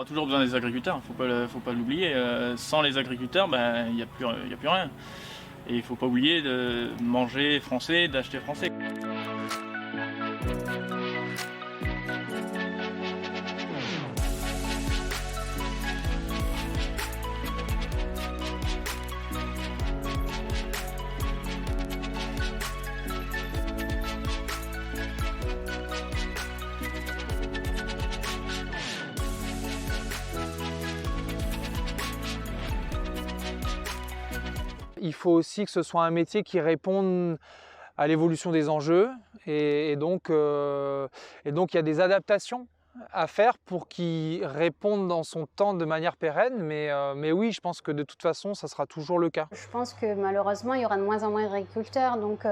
aura toujours besoin des agriculteurs, faut pas l'oublier. Sans les agriculteurs, il n'y a plus rien. Et il ne faut pas oublier de manger français, d'acheter français. Il faut aussi que ce soit un métier qui réponde à l'évolution des enjeux et donc il y a des adaptations à faire pour qu'ils répondent dans son temps de manière pérenne, mais oui, je pense que de toute façon, ça sera toujours le cas. Je pense que malheureusement, il y aura de moins en moins d'agriculteurs, donc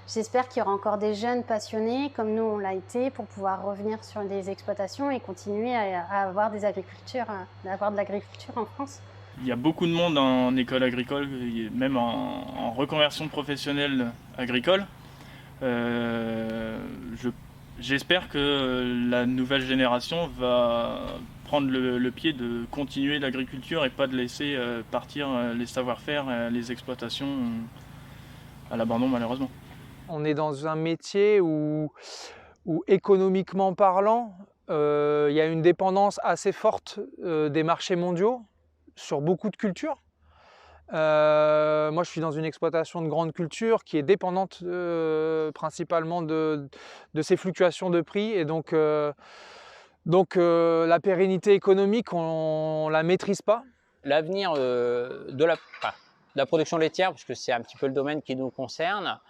j'espère qu'il y aura encore des jeunes passionnés, comme nous on l'a été, pour pouvoir revenir sur des exploitations et continuer à avoir des agricultures, d'avoir de l'agriculture en France. Il y a beaucoup de monde en école agricole, même en reconversion professionnelle agricole. J'espère que la nouvelle génération va prendre le pied de continuer l'agriculture et pas de laisser partir les savoir-faire, les exploitations à l'abandon malheureusement. On est dans un métier où économiquement parlant, il y a une dépendance assez forte des marchés mondiaux sur beaucoup de cultures. Moi, je suis dans une exploitation de grande culture qui est dépendante principalement de ces fluctuations de prix. Et donc la pérennité économique, on ne la maîtrise pas. L'avenir de la production laitière, puisque c'est un petit peu le domaine qui nous concerne,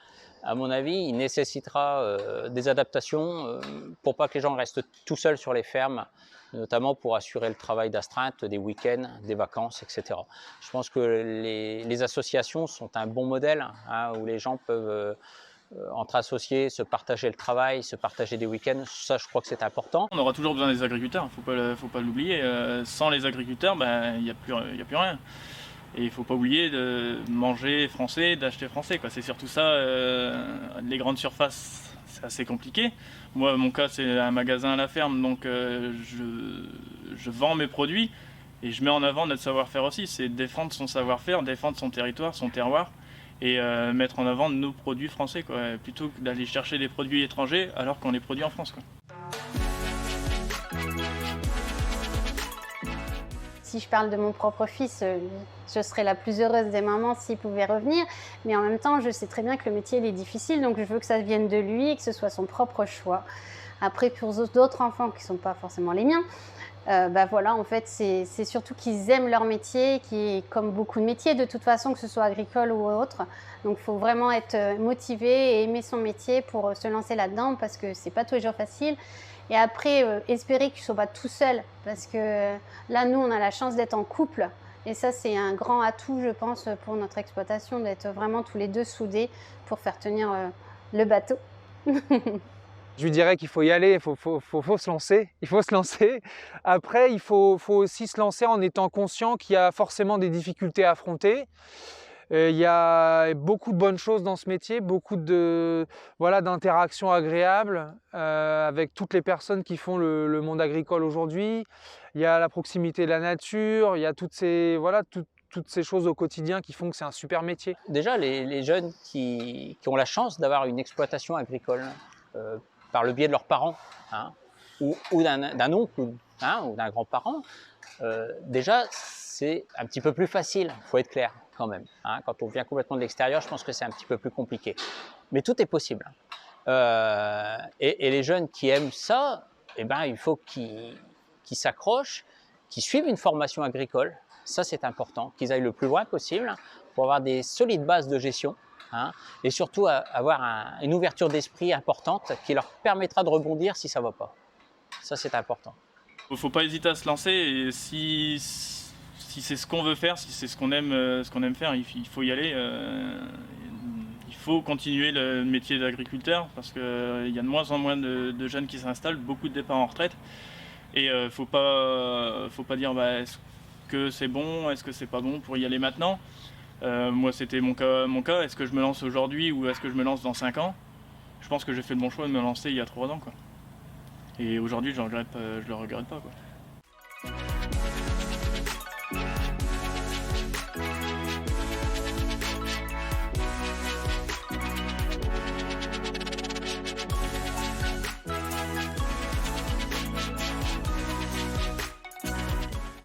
à mon avis, il nécessitera des adaptations pour pas que les gens restent tout seuls sur les fermes, notamment pour assurer le travail d'astreinte, des week-ends, des vacances, etc. Je pense que les associations sont un bon modèle où les gens peuvent, entre associés, se partager le travail, se partager des week-ends. Ça, je crois que c'est important. On aura toujours besoin des agriculteurs, faut pas l'oublier. Sans les agriculteurs, il n'y a plus rien. Et il ne faut pas oublier de manger français, d'acheter français, quoi. C'est surtout ça, les grandes surfaces, c'est assez compliqué. Moi, mon cas, c'est un magasin à la ferme, donc je vends mes produits et je mets en avant notre savoir-faire aussi. C'est défendre son savoir-faire, défendre son territoire, son terroir et mettre en avant nos produits français, quoi, plutôt que d'aller chercher des produits étrangers alors qu'on les produit en France, quoi. Si je parle de mon propre fils, je serais la plus heureuse des mamans s'il pouvait revenir. Mais en même temps, je sais très bien que le métier il est difficile, donc je veux que ça vienne de lui et que ce soit son propre choix. Après, pour d'autres enfants qui ne sont pas forcément les miens, voilà, en fait, c'est surtout qu'ils aiment leur métier, qui, comme beaucoup de métiers, de toute façon, que ce soit agricole ou autre. Donc, il faut vraiment être motivé et aimer son métier pour se lancer là-dedans, parce que c'est pas tous les jours facile. Et après, espérer qu'ils ne soient pas tout seuls, parce que là, nous, on a la chance d'être en couple. Et ça, c'est un grand atout, je pense, pour notre exploitation, d'être vraiment tous les deux soudés pour faire tenir le bateau. Je lui dirais qu'il faut y aller, il faut se lancer. Il faut se lancer. Après, il faut aussi se lancer en étant conscient qu'il y a forcément des difficultés à affronter. Il y a beaucoup de bonnes choses dans ce métier, beaucoup d'interactions agréables avec toutes les personnes qui font le monde agricole aujourd'hui. Il y a la proximité de la nature, il y a toutes ces choses au quotidien qui font que c'est un super métier. Déjà, les jeunes qui ont la chance d'avoir une exploitation agricole par le biais de leurs parents ou d'un oncle ou d'un grand-parent, déjà, c'est un petit peu plus facile, il faut être clair quand même. Quand on vient complètement de l'extérieur, je pense que c'est un petit peu plus compliqué. Mais tout est possible. Et les jeunes qui aiment ça, il faut qu'ils s'accrochent, qu'ils suivent une formation agricole. Ça, c'est important, qu'ils aillent le plus loin possible pour avoir des solides bases de gestion. Et surtout avoir une ouverture d'esprit importante qui leur permettra de rebondir si ça ne va pas. Ça, c'est important. Il ne faut pas hésiter à se lancer et si c'est ce qu'on veut faire, si c'est ce qu'on aime faire, il faut y aller. Il faut continuer le métier d'agriculteur parce qu'il y a de moins en moins de jeunes qui s'installent, beaucoup de départs en retraite. Et faut pas dire est-ce que c'est bon, est-ce que c'est pas bon pour y aller maintenant. Moi, c'était mon cas. Est-ce que je me lance aujourd'hui ou est-ce que je me lance dans 5 ans? Je pense que j'ai fait le bon choix de me lancer il y a 3 ans, quoi. Et aujourd'hui, je le regrette pas, quoi.